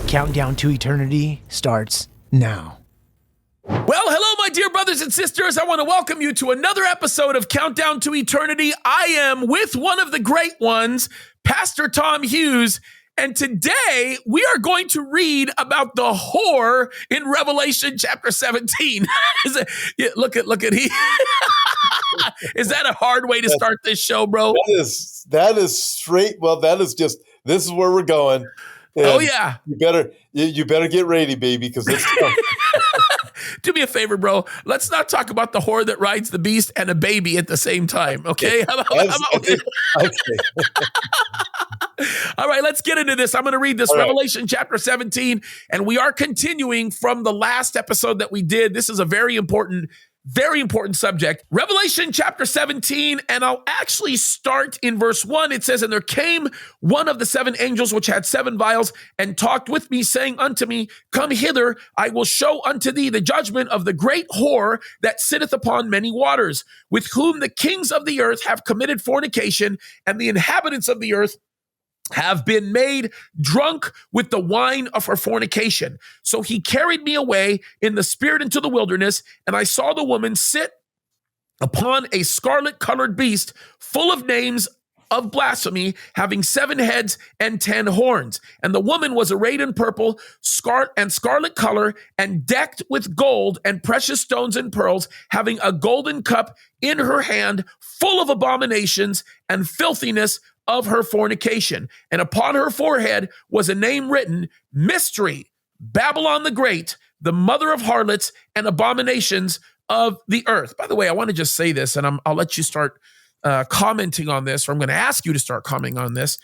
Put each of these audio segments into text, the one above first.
Countdown to Eternity starts now. Well, hello, my dear brothers and sisters. I want to welcome you to another episode of Countdown to Eternity. I am with one of the great ones, Pastor Tom Hughes. And today we are going to read about the whore in Revelation chapter 17. Look at he. Is that a hard way to start this show, bro? That is straight. Well, this is where we're going. And oh yeah. You better get ready, baby, because it's tough. Do me a favor, bro. Let's not talk about the whore that rides the beast and a baby at the same time. Okay. Okay. All right, let's get into this. I'm going to read this. All Revelation chapter 17, and we are continuing from the last episode that we did. This is a very important subject. Revelation chapter 17, and I'll actually start in verse 1. It says, "And there came one of the seven angels which had seven vials, and talked with me, saying unto me, Come hither, I will show unto thee the judgment of the great whore that sitteth upon many waters, with whom the kings of the earth have committed fornication, and the inhabitants of the earth have been made drunk with the wine of her fornication. So he carried me away in the spirit into the wilderness, and I saw the woman sit upon a scarlet-colored beast, full of names of blasphemy, having 7 heads and 10 horns. And the woman was arrayed in purple, scarlet color, and decked with gold and precious stones and pearls, having a golden cup in her hand, full of abominations and filthiness of her fornication. And upon her forehead was a name written, Mystery, Babylon the Great, the mother of harlots and abominations of the earth." By the way, I want to just say this, and I'll let you start commenting on this, or I'm going to ask you to start commenting on this.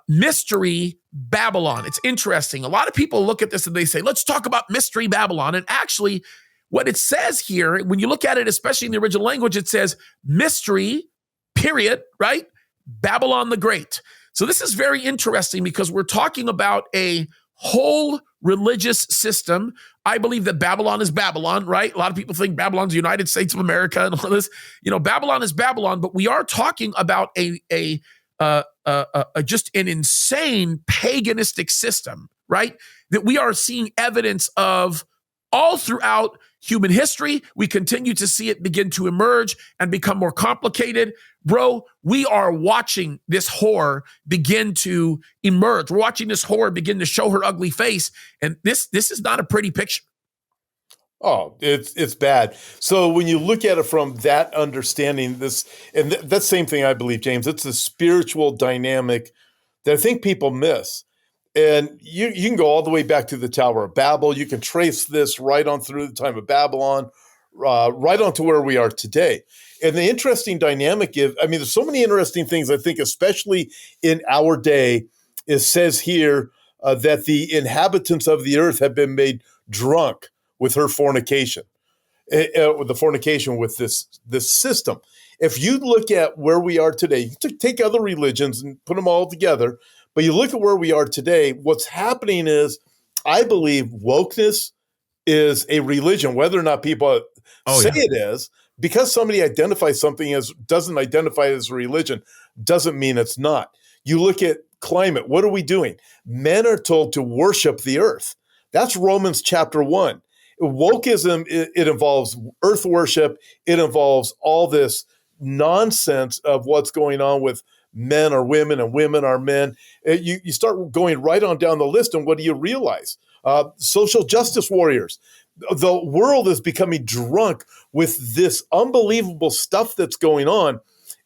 Mystery Babylon. It's interesting. A lot of people look at this and they say, let's talk about Mystery Babylon. And actually, what it says here, when you look at it, especially in the original language, it says mystery, period, right? Babylon the Great. So this is very interesting because we're talking about a whole religious system. I believe that Babylon is Babylon, right? A lot of people think Babylon's the United States of America and all this. Babylon is Babylon, but we are talking about a just an insane paganistic system, right? That we are seeing evidence of all throughout human history. We continue to see it begin to emerge and become more complicated. Bro, we are watching this whore begin to emerge. We're watching this whore begin to show her ugly face. And this is not a pretty picture. Oh, it's bad. So when you look at it from that understanding, that same thing, I believe, James, it's a spiritual dynamic that I think people miss. And you can go all the way back to the Tower of Babel. You can trace this right on through the time of Babylon, right on to where we are today. And the interesting dynamic there's so many interesting things, I think, especially in our day. It says here that the inhabitants of the earth have been made drunk with her fornication, with the fornication with this system. If you look at where we are today, you take other religions and put them all together, but you look at where we are today, what's happening is, I believe wokeness is a religion, whether or not people say it is. Because somebody identifies something as doesn't identify as a religion, doesn't mean it's not. You look at climate. What are we doing? Men are told to worship the earth. That's Romans chapter 1. Wokeism, it involves earth worship. It involves all this nonsense of what's going on with men are women and women are men. You start going right on down the list, and what do you realize? Social justice warriors. The world is becoming drunk with this unbelievable stuff that's going on.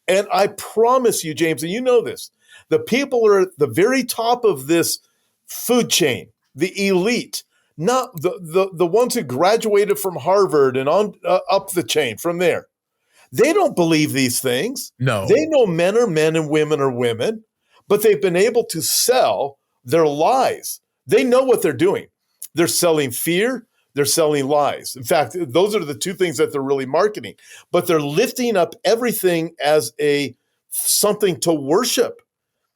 And I promise you, James, and you know this, the people are at the very top of this food chain, the elite, not the ones who graduated from Harvard and on up the chain from there. They don't believe these things. No. They know men are men and women are women, but they've been able to sell their lies. They know what they're doing. They're selling fear. They're selling lies. In fact, those are the two things that they're really marketing. But they're lifting up everything as something to worship.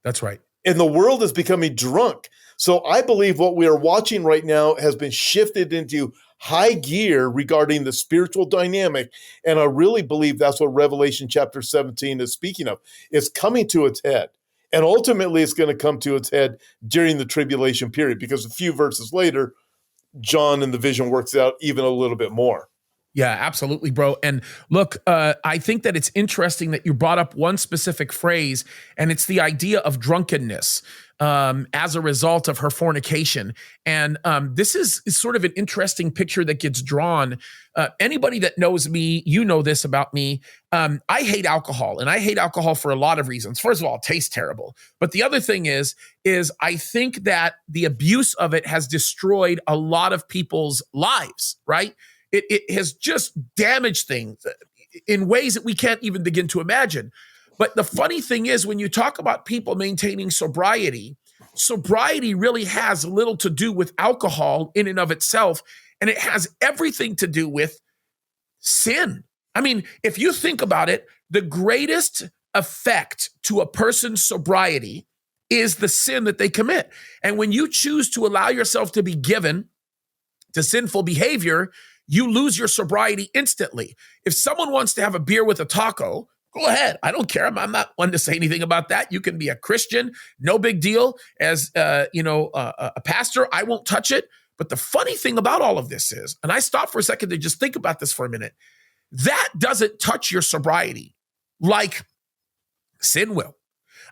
That's right. And the world is becoming drunk. So I believe what we are watching right now has been shifted into high gear regarding the spiritual dynamic. And I really believe that's what Revelation chapter 17 is speaking of. It's coming to its head. And ultimately, it's going to come to its head during the tribulation period, because a few verses later, John in the vision works out even a little bit more. Yeah, absolutely, bro. And look, I think that it's interesting that you brought up one specific phrase, and it's the idea of drunkenness as a result of her fornication. And this is sort of an interesting picture that gets drawn. Anybody that knows me, you know this about me. I hate alcohol, and I hate alcohol for a lot of reasons. First of all, it tastes terrible. But the other thing is I think that the abuse of it has destroyed a lot of people's lives, right? It has just damaged things in ways that we can't even begin to imagine. But the funny thing is, when you talk about people maintaining sobriety really has little to do with alcohol in and of itself, and it has everything to do with sin. I mean, if you think about it, the greatest effect to a person's sobriety is the sin that they commit. And when you choose to allow yourself to be given to sinful behavior, you lose your sobriety instantly. If someone wants to have a beer with a taco, go ahead. I don't care. I'm not one to say anything about that. You can be a Christian, no big deal. As a pastor, I won't touch it. But the funny thing about all of this is, and I stop for a second to just think about this for a minute, that doesn't touch your sobriety like sin will.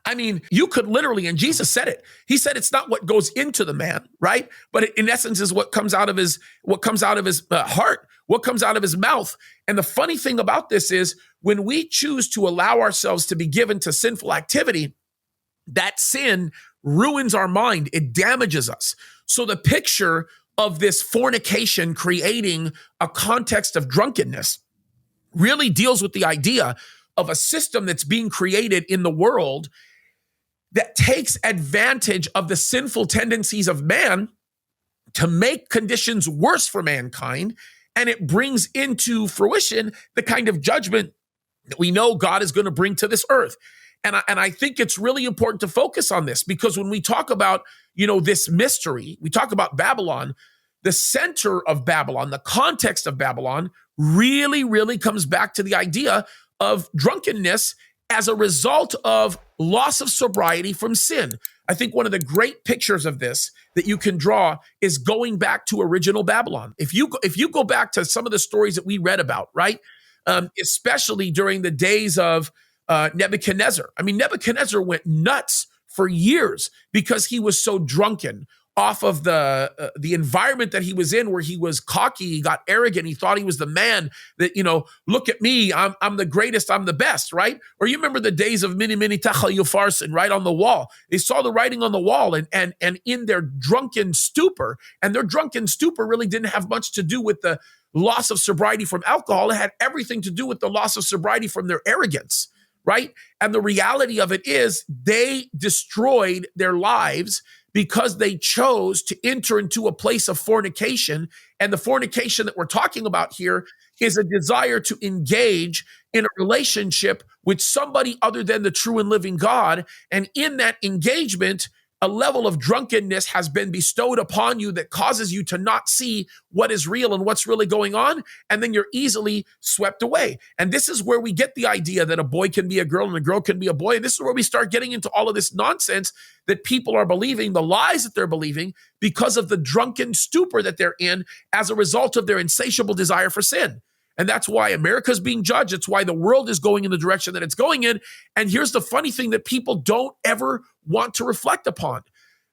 I mean, you could literally, and Jesus said it. He said it's not what goes into the man, right? But it, in essence, is what comes out of his heart, what comes out of his mouth. And the funny thing about this is, when we choose to allow ourselves to be given to sinful activity, that sin ruins our mind. It damages us. So the picture of this fornication creating a context of drunkenness really deals with the idea of a system that's being created in the world that takes advantage of the sinful tendencies of man to make conditions worse for mankind. And it brings into fruition the kind of judgment that we know God is going to bring to this earth. And I think it's really important to focus on this, because when we talk about, this mystery, we talk about Babylon, the center of Babylon, the context of Babylon really, really comes back to the idea of drunkenness as a result of loss of sobriety from sin. I think one of the great pictures of this that you can draw is going back to original Babylon. If you go back to some of the stories that we read about, right, especially during the days of Nebuchadnezzar. I mean, Nebuchadnezzar went nuts for years because he was so drunken off of the environment that he was in, where he was cocky, he got arrogant, he thought he was the man that, look at me, I'm the greatest, I'm the best, right? Or you remember the days of Mini Tachal Yufarsin, right, on the wall. They saw the writing on the wall, and in their drunken stupor, and their drunken stupor really didn't have much to do with the loss of sobriety from alcohol. It had everything to do with the loss of sobriety from their arrogance, right? And the reality of it is they destroyed their lives because they chose to enter into a place of fornication. And the fornication that we're talking about here is a desire to engage in a relationship with somebody other than the true and living God. And in that engagement, a level of drunkenness has been bestowed upon you that causes you to not see what is real and what's really going on. And then you're easily swept away. And this is where we get the idea that a boy can be a girl and a girl can be a boy. And this is where we start getting into all of this nonsense that people are believing, the lies that they're believing because of the drunken stupor that they're in as a result of their insatiable desire for sin. And that's why America's being judged. It's why the world is going in the direction that it's going in. And here's the funny thing that people don't ever want to reflect upon.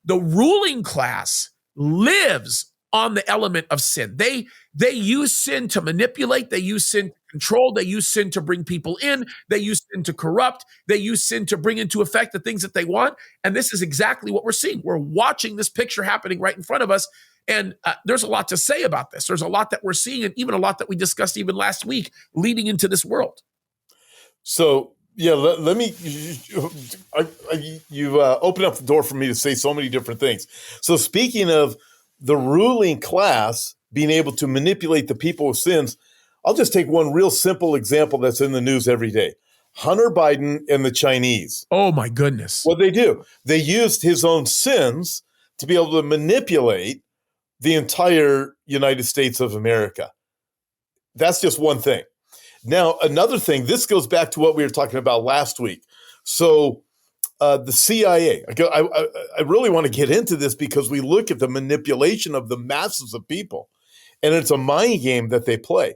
The ruling class lives on the element of sin. They use sin to manipulate. They use sin to control. They use sin to bring people in. They use sin to corrupt. They use sin to bring into effect the things that they want. And this is exactly what we're seeing. We're watching this picture happening right in front of us. And there's a lot to say about this. There's a lot that we're seeing, and even a lot that we discussed even last week leading into this world. So, yeah, let me, you open up the door for me to say so many different things. So speaking of the ruling class being able to manipulate the people with sins, I'll just take one real simple example that's in the news every day. Hunter Biden and the Chinese. Oh, my goodness. What they do, they used his own sins to be able to manipulate the entire United States of America. That's just one thing. Now, another thing, this goes back to what we were talking about last week. So the CIA. I really want to get into this because we look at the manipulation of the masses of people, and it's a mind game that they play.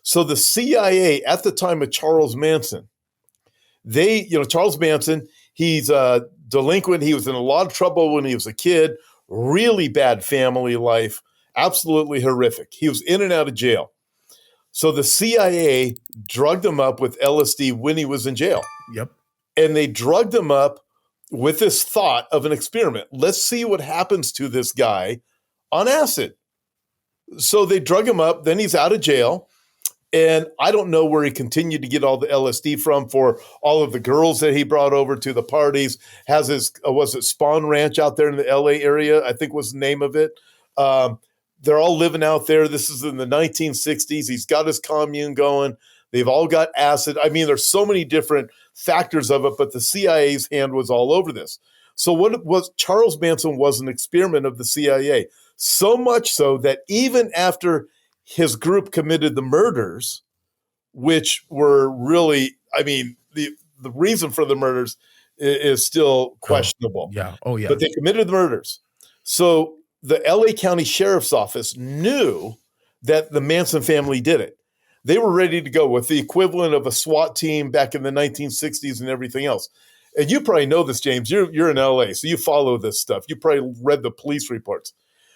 So the CIA at the time of Charles Manson, Charles Manson, he's a delinquent. He was in a lot of trouble when he was a kid, really bad family life, absolutely horrific. He was in and out of jail. So the CIA drugged him up with LSD when he was in jail. Yep. And they drugged him up with this thought of an experiment. Let's see what happens to this guy on acid. So they drug him up. Then he's out of jail. And I don't know where he continued to get all the LSD from for all of the girls that he brought over to the parties. Has his, was it Spawn Ranch out there in the LA area, I think was the name of it. They're all living out there. This is in the 1960s. He's got his commune going. They've all got acid. I mean, there's so many different factors of it, but the CIA's hand was all over this. So what it was, Charles Manson was an experiment of the CIA. So much so that even after his group committed the murders, which were really, I mean, the reason for the murders is still questionable. Oh, yeah. But they committed the murders. So the LA County Sheriff's Office knew that the Manson family did it. They were ready to go with the equivalent of a SWAT team back in the 1960s and everything else. And you probably know this, James. You're in LA, so you follow this stuff. You probably read the police reports.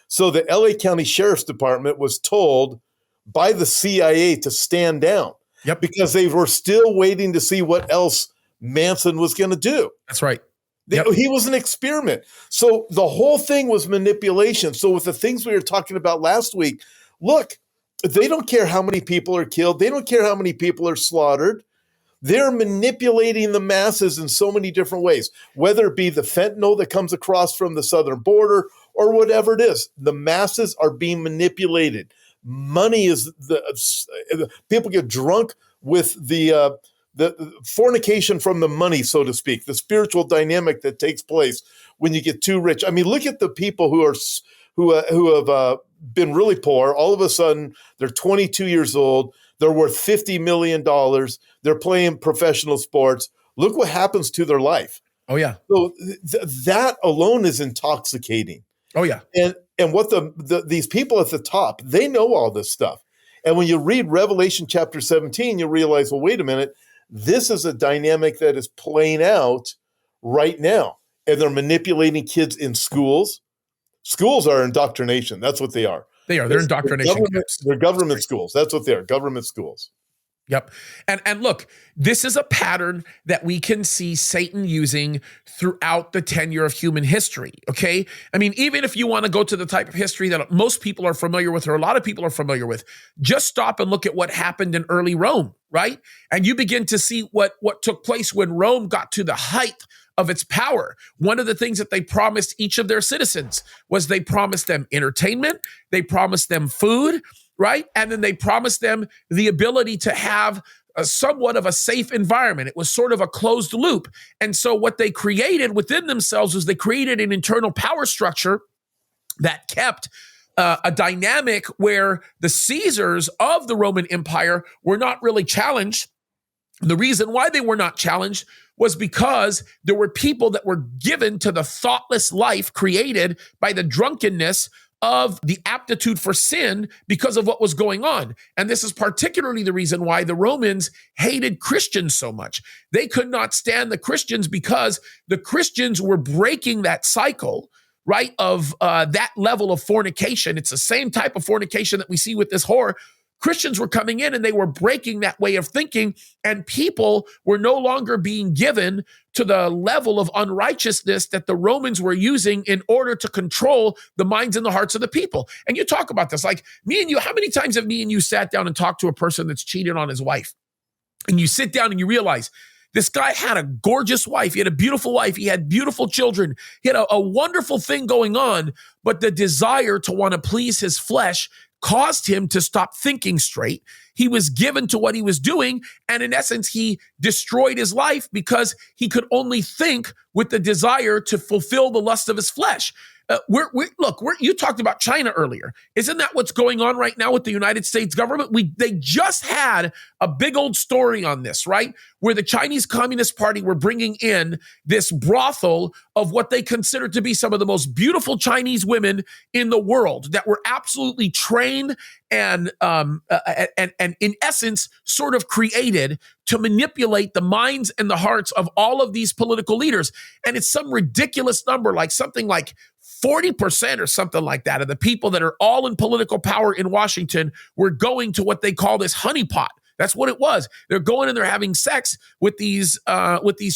So the LA County Sheriff's Department was told by the CIA to stand down. Yep. Because they were still waiting to see what else Manson was going to do. That's right. He was an experiment. So the whole thing was manipulation. So with the things we were talking about last week, look, they don't care how many people are killed. They don't care how many people are slaughtered. They're manipulating the masses in so many different ways, whether it be the fentanyl that comes across from the southern border or whatever it is. The masses are being manipulated. Money is people get drunk with the fornication from the money, so to speak, the spiritual dynamic that takes place when you get too rich. I mean, look at the people who have been really poor. All of a sudden, they're 22 years old. They're worth $50 million. They're playing professional sports. Look what happens to their life. Oh, yeah. So that alone is intoxicating. Oh, yeah. And what these people at the top, they know all this stuff. And when you read Revelation chapter 17, you realize, well, wait a minute. This is a dynamic that is playing out right now. And they're manipulating kids in schools. Schools are indoctrination. That's what they are. They're indoctrination. They're government schools. That's what they are, government schools. Yep. And look, this is a pattern that we can see Satan using throughout the tenure of human history, okay? I mean, even if you want to go to the type of history that most people are familiar with or a lot of people are familiar with, just stop and look at what happened in early Rome, right? And you begin to see what took place when Rome got to the height of its power. One of the things that they promised each of their citizens was they promised them entertainment, they promised them food, right? And then they promised them the ability to have somewhat of a safe environment. It was sort of a closed loop. And so what they created within themselves was they created an internal power structure that kept a dynamic where the Caesars of the Roman Empire were not really challenged. The reason why they were not challenged was because there were people that were given to the thoughtless life created by the drunkenness of the aptitude for sin because of what was going on. And this is particularly the reason why the Romans hated Christians so much. They could not stand the Christians because the Christians were breaking that cycle, right, of that level of fornication. It's the same type of fornication that we see with this whore. Christians were coming in and they were breaking that way of thinking, and people were no longer being given to the level of unrighteousness that the Romans were using in order to control the minds and the hearts of the people. And you talk about this, like me and you, how many times have me and you sat down and talked to a person that's cheated on his wife? And you sit down and you realize this guy had a gorgeous wife. He had a beautiful wife. He had beautiful children. He had a wonderful thing going on, but the desire to want to please his flesh caused him to stop thinking straight. He was given to what he was doing, and in essence, he destroyed his life because he could only think with the desire to fulfill the lust of his flesh. You talked about China earlier. Isn't that what's going on right now with the United States government? They just had a big old story on this, right? Where the Chinese Communist Party were bringing in this brothel of what they consider to be some of the most beautiful Chinese women in the world that were absolutely trained and in essence sort of created to manipulate the minds and the hearts of all of these political leaders. And it's some ridiculous number, like something like 40% or something like that of the people that are all in political power in Washington were going to what they call this honeypot. That's what it was. They're going and they're having sex with these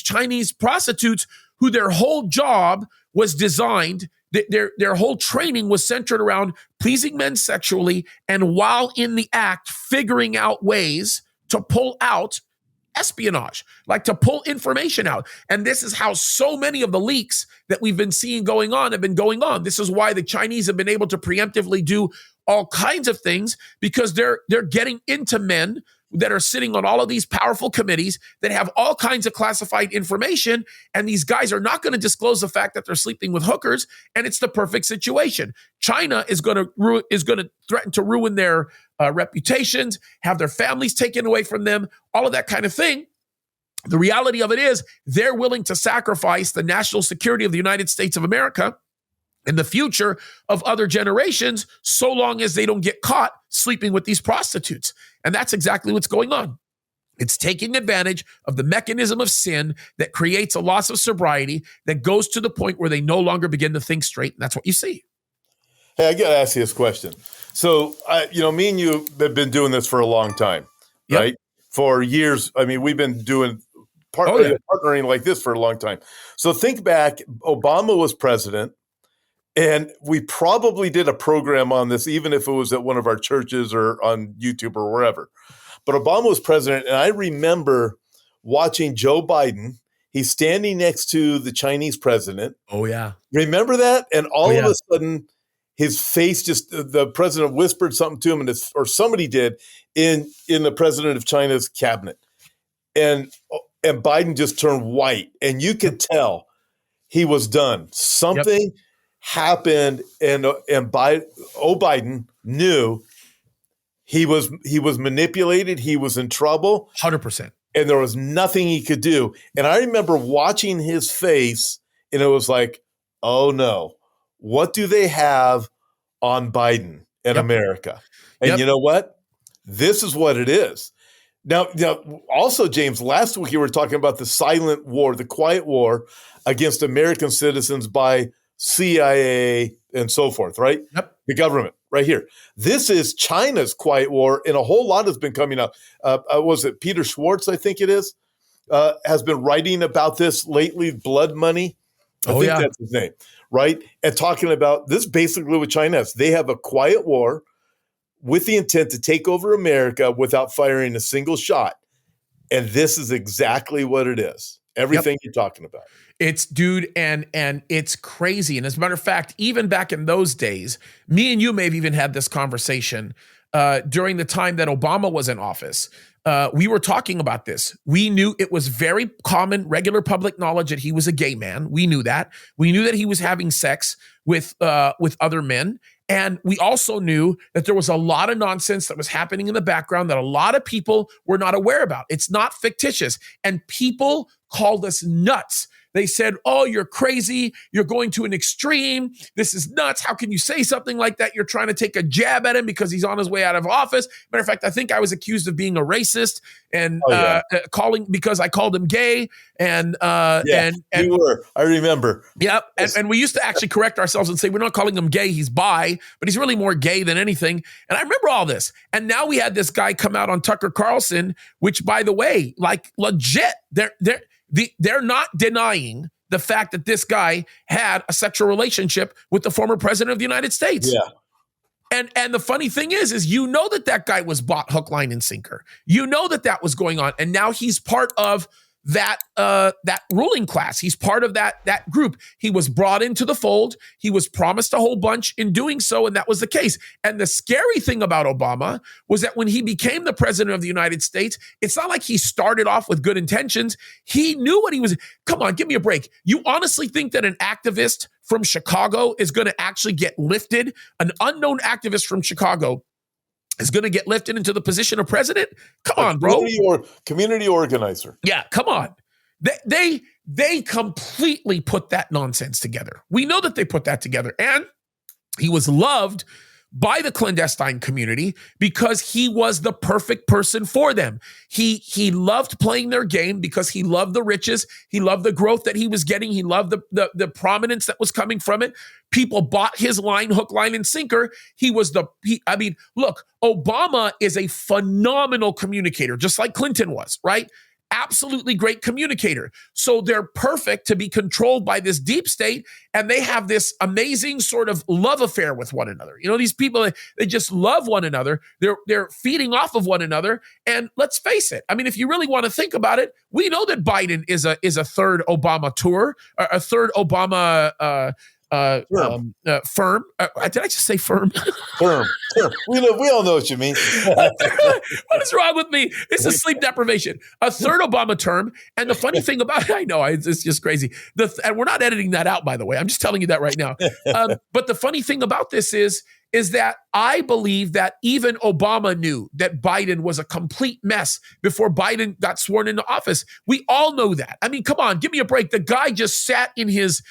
Chinese prostitutes who their whole job was designed. Their whole training was centered around pleasing men sexually, and while in the act, figuring out ways to pull out espionage, like to pull information out. And this is how so many of the leaks that we've been seeing going on have been going on. This is why the Chinese have been able to preemptively do all kinds of things, because they're getting into men that are sitting on all of these powerful committees that have all kinds of classified information. And these guys are not going to disclose the fact that they're sleeping with hookers. And it's the perfect situation. China is going to threaten to ruin their reputations, have their families taken away from them, all of that kind of thing. The reality of it is they're willing to sacrifice the national security of the United States of America and the future of other generations, so long as they don't get caught sleeping with these prostitutes. And that's exactly what's going on. It's taking advantage of the mechanism of sin that creates a loss of sobriety that goes to the point where they no longer begin to think straight. And that's what you see. Hey, I got to ask you this question. So, me and you have been doing this for a long time, right? For years. I mean, we've been doing partnering like this for a long time. So think back, Obama was president. And we probably did a program on this, even if it was at one of our churches or on YouTube or wherever. But Obama was president, and I remember watching Joe Biden. He's standing next to the Chinese president. Oh, yeah. Remember that? And all of a sudden, his face the president whispered something to him, or somebody did in the president of China's cabinet. And Biden just turned white, and you could tell he was done. Something happened, and Biden knew he was manipulated. He was in trouble, 100%, and there was nothing he could do. And I remember watching his face, and it was like, "Oh no, what do they have on Biden in America?" And you know what? This is what it is. Now, also, James, last week you were talking about the silent war, the quiet war against American citizens by CIA and so forth, right? Yep. The government right here. This is China's quiet war, and a whole lot has been coming up. Was it Peter Schwartz, I think it is, has been writing about this lately, Blood Money. I think that's his name, right? And talking about this basically what China is. They have a quiet war with the intent to take over America without firing a single shot. And this is exactly what it is. Everything you're talking about. It's and it's crazy. And as a matter of fact, even back in those days, me and you may have even had this conversation during the time that Obama was in office. We were talking about this. We knew it was very common, regular public knowledge that he was a gay man. We knew that. We knew that he was having sex with other men. And we also knew that there was a lot of nonsense that was happening in the background that a lot of people were not aware about. It's not fictitious. And people called us nuts. They said, "Oh, you're crazy. You're going to an extreme. This is nuts. How can you say something like that? You're trying to take a jab at him because he's on his way out of office." Matter of fact, I think I was accused of being a racist and because I called him gay. And you were. I remember. Yep. And we used to actually correct ourselves and say, we're not calling him gay. He's bi, but he's really more gay than anything. And I remember all this. And now we had this guy come out on Tucker Carlson, which, by the way, like legit, they're not denying the fact that this guy had a sexual relationship with the former president of the United States. Yeah. And the funny thing is that guy was bought hook, line, and sinker. You know that was going on. And now he's part of that ruling class. He's part of that group. He was brought into the fold. He was promised a whole bunch in doing so, and that was the case. And the scary thing about Obama was that when he became the president of the United States, it's not like he started off with good intentions. He knew what he was. Come on, give me a break. You honestly think that an activist from Chicago is going to actually get lifted? An unknown activist from Chicago is going to get lifted into the position of president? Come on, bro. Community organizer. Yeah, come on. They completely put that nonsense together. We know that they put that together. And he was loved by the clandestine community because he was the perfect person for them. He loved playing their game because he loved the riches. He loved the growth that he was getting. He loved the prominence that was coming from it. People bought his line, hook, line, and sinker. Look, Obama is a phenomenal communicator, just like Clinton was, right? Absolutely great communicator. So they're perfect to be controlled by this deep state, and they have this amazing sort of love affair with one another. You know, these people, they just love one another. They're feeding off of one another. And let's face it, I mean, if you really want to think about it, we know that Biden is a third Obama tour, a third Obama firm. Did I just say firm? Firm. We all know what you mean. What is wrong with me? It's a sleep deprivation. A third Obama term. And the funny thing about it, I know, it's just crazy. And we're not editing that out, by the way. I'm just telling you that right now. But the funny thing about this is that I believe that even Obama knew that Biden was a complete mess before Biden got sworn into office. We all know that. I mean, come on, give me a break. The guy just sat in his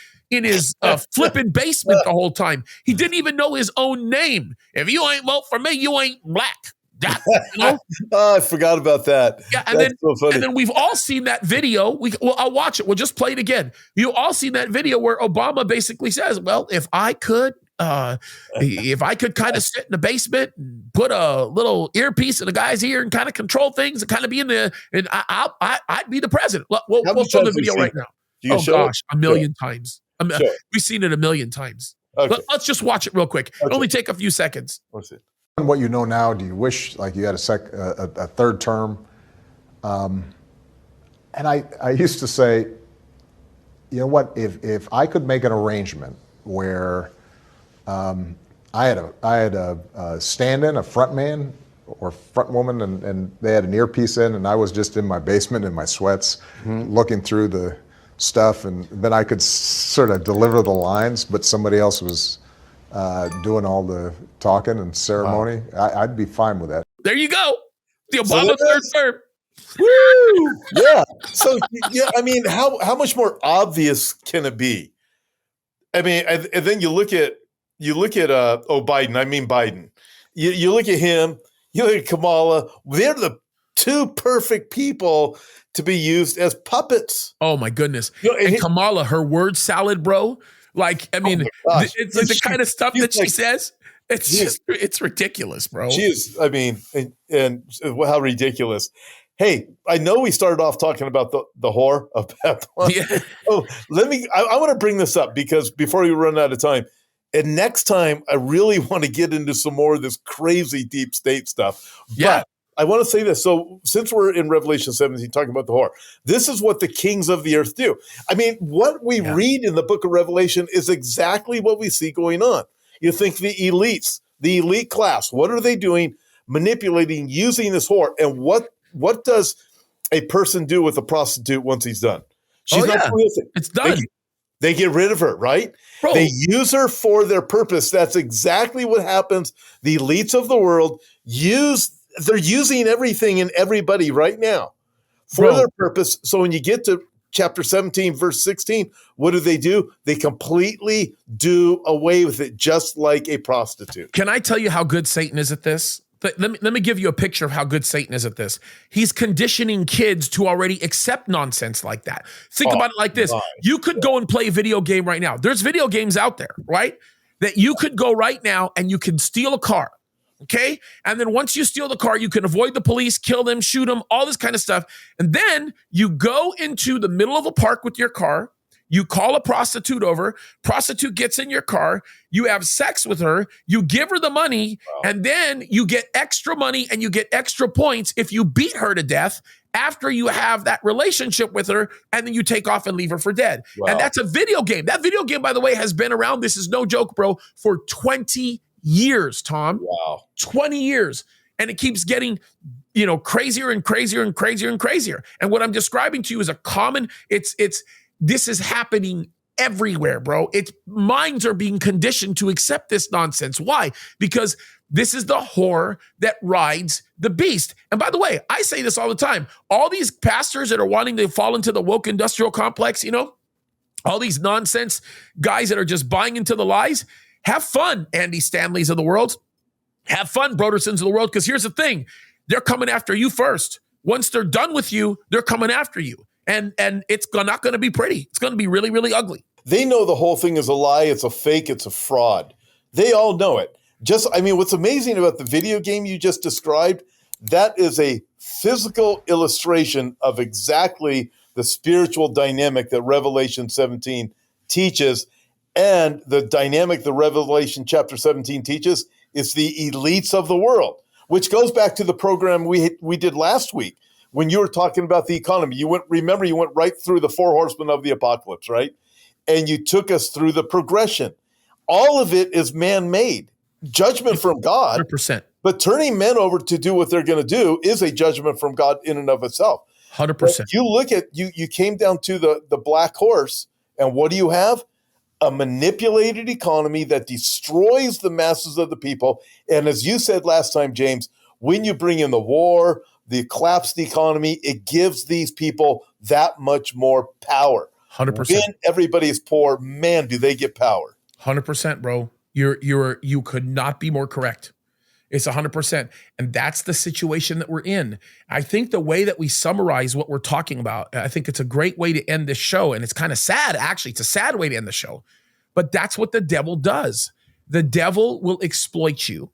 flipping basement the whole time. He didn't even know his own name. If you ain't vote for me, you ain't black. You know? Oh, I forgot about that. Yeah, and then we've all seen that video. I'll watch it. We'll just play it again. You all seen that video where Obama basically says, "Well, if I could kind of sit in the basement and put a little earpiece in the guy's ear and kind of control things and kind of be I'd be the president." We'll show the video right now. Oh gosh, a million times. We've seen it a million times. Okay. Let's just watch it real quick. It'll only take a few seconds. Let's see. What you know now, do you wish like you had a third term? And I used to say, you know what, if I could make an arrangement where I had a stand-in, a front man or front woman, and they had an earpiece in, and I was just in my basement in my sweats, looking through the stuff, and then I could sort of deliver the lines, but somebody else was doing all the talking and ceremony. I'd be fine with that. There you go. The Obama third term. Woo! Yeah. So yeah, I mean, how much more obvious can it be? I mean, and then you look at Biden. I mean Biden. You look at him. You look at Kamala. They're the two perfect people to be used as puppets. Oh my goodness! And Kamala, her word salad, bro. Like, I mean, it's like the kind of stuff that she says. It's ridiculous, bro. She is. I mean, and how ridiculous. Hey, I know we started off talking about the whore of Babylon. Yeah. Oh, I want to bring this up because before we run out of time, and next time I really want to get into some more of this crazy deep state stuff. Yeah. But I want to say this. So since we're in Revelation 17 talking about the whore, this is what the kings of the earth do. I mean, what we read in the book of Revelation is exactly what we see going on. You think the elites, the elite class, what are they doing? Manipulating, using this whore. And what does a person do with a prostitute once he's done? She's not prolific. It's done. They get rid of her, right? Bro. They use her for their purpose. That's exactly what happens. The elites of the world they're using everything and everybody right now for their purpose. So when you get to chapter 17, verse 16, what do? They completely do away with it, just like a prostitute. Can I tell you how good Satan is at this? Let me give you a picture of how good Satan is at this. He's conditioning kids to already accept nonsense like that. Think about it like this. You could go and play a video game right now. There's video games out there, right? That you could go right now and you can steal a car. Okay. And then once you steal the car, you can avoid the police, kill them, shoot them, all this kind of stuff. And then you go into the middle of a park with your car. You call a prostitute over. Prostitute gets in your car. You have sex with her. You give her the money. And then you get extra money and you get extra points if you beat her to death. after you have that relationship with her, and then you take off and leave her for dead. Wow. And that's a video game. That video game, by the way, has been around, this is no joke, bro, for 20 years, Tom. Wow. 20 years. And it keeps getting, crazier and crazier and crazier and crazier. And what I'm describing to you is a common, this is happening everywhere, bro. Minds are being conditioned to accept this nonsense. Why? Because this is the whore that rides the beast. And by the way, I say this all the time. All these pastors that are wanting to fall into the woke industrial complex, all these nonsense guys that are just buying into the lies, have fun, Andy Stanleys of the world. Have fun, Brodersons of the world, because here's the thing. They're coming after you first. Once they're done with you, they're coming after you. And it's not going to be pretty. It's going to be really, really ugly. They know the whole thing is a lie. It's a fake. It's a fraud. They all know it. What's amazing about the video game you just described, that is a physical illustration of exactly the spiritual dynamic that Revelation 17 teaches. And the dynamic that Revelation chapter 17 teaches is the elites of the world, which goes back to the program we did last week when you were talking about the economy. You went right through the 4 horsemen of the apocalypse, right? And you took us through the progression. All of it is man-made. Judgment from God. 100%. But turning men over to do what they're going to do is a judgment from God in and of itself. 100%. But you look at, you came down to the black horse, and what do you have? A manipulated economy that destroys the masses of the people. And as you said last time, James, when you bring in the war, the collapsed economy, it gives these people that much more power. 100%. When everybody is poor, man, do they get power. 100%, bro. You could not be more correct. It's 100%. And that's the situation that we're in. I think the way that we summarize what we're talking about, I think it's a great way to end this show. And it's kind of sad, actually. It's a sad way to end the show. But that's what the devil does. The devil will exploit you.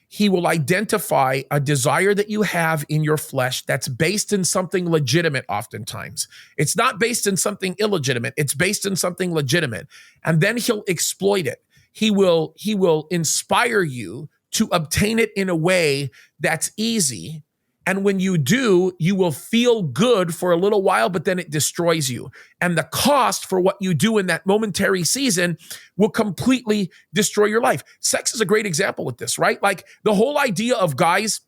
He will identify a desire that you have in your flesh that's based in something legitimate oftentimes. It's not based in something illegitimate. It's based in something legitimate. And then he'll exploit it. He will inspire you to obtain it in a way that's easy. And when you do, you will feel good for a little while, but then it destroys you. And the cost for what you do in that momentary season will completely destroy your life. Sex is a great example with this, right? Like the whole idea of guys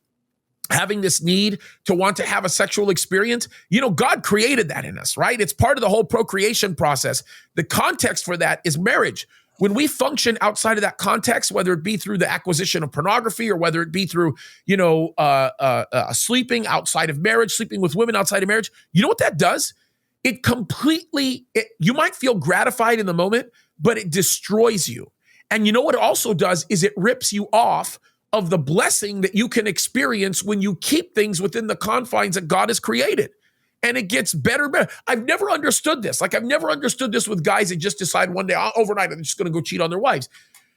having this need to want to have a sexual experience, God created that in us, right? It's part of the whole procreation process. The context for that is marriage. When we function outside of that context, whether it be through the acquisition of pornography or whether it be through, sleeping outside of marriage, sleeping with women outside of marriage, you know what that does? You might feel gratified in the moment, but it destroys you. And you know what it also does is it rips you off of the blessing that you can experience when you keep things within the confines that God has created. And it gets better and better. I've never understood this. I've never understood this with guys that just decide one day, overnight, I'm just going to go cheat on their wives.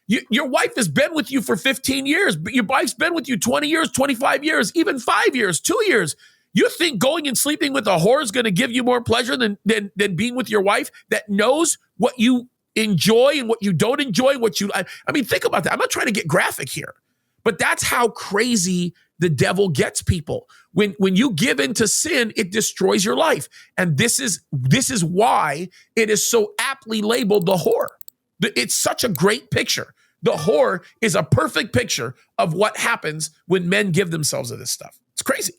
Your wife has been with you for 15 years, but your wife's been with you 20 years, 25 years, even 5 years, 2 years. You think going and sleeping with a whore is going to give you more pleasure than being with your wife that knows what you enjoy and what you don't enjoy, think about that. I'm not trying to get graphic here, but that's how crazy the devil gets people. When you give into sin, it destroys your life. And this is why it is so aptly labeled the whore. It's such a great picture. The whore is a perfect picture of what happens when men give themselves to this stuff. It's crazy.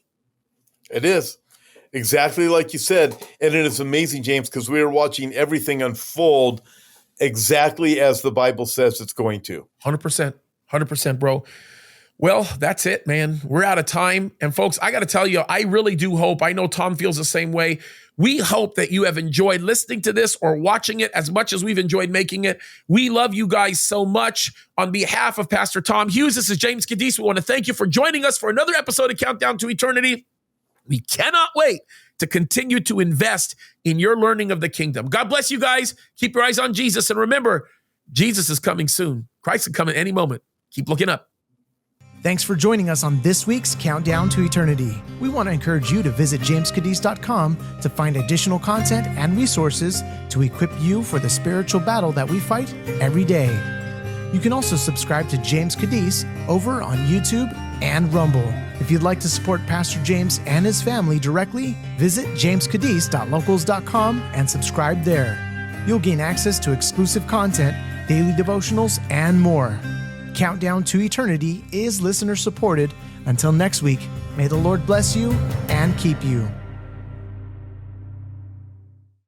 It is. Exactly like you said. And it is amazing, James, because we are watching everything unfold exactly as the Bible says it's going to. 100%. 100%, bro. Well, that's it, man. We're out of time. And folks, I got to tell you, I really do hope, I know Tom feels the same way. We hope that you have enjoyed listening to this or watching it as much as we've enjoyed making it. We love you guys so much. On behalf of Pastor Tom Hughes, this is James Kaddis. We want to thank you for joining us for another episode of Countdown to Eternity. We cannot wait to continue to invest in your learning of the kingdom. God bless you guys. Keep your eyes on Jesus. And remember, Jesus is coming soon. Christ is coming any moment. Keep looking up. Thanks for joining us on this week's Countdown to Eternity. We want to encourage you to visit jameskaddis.com to find additional content and resources to equip you for the spiritual battle that we fight every day. You can also subscribe to James Kaddis over on YouTube and Rumble. If you'd like to support Pastor James and his family directly, visit jameskaddis.locals.com and subscribe there. You'll gain access to exclusive content, daily devotionals, and more. Countdown to Eternity is listener supported. Until next week, may the Lord bless you and keep you.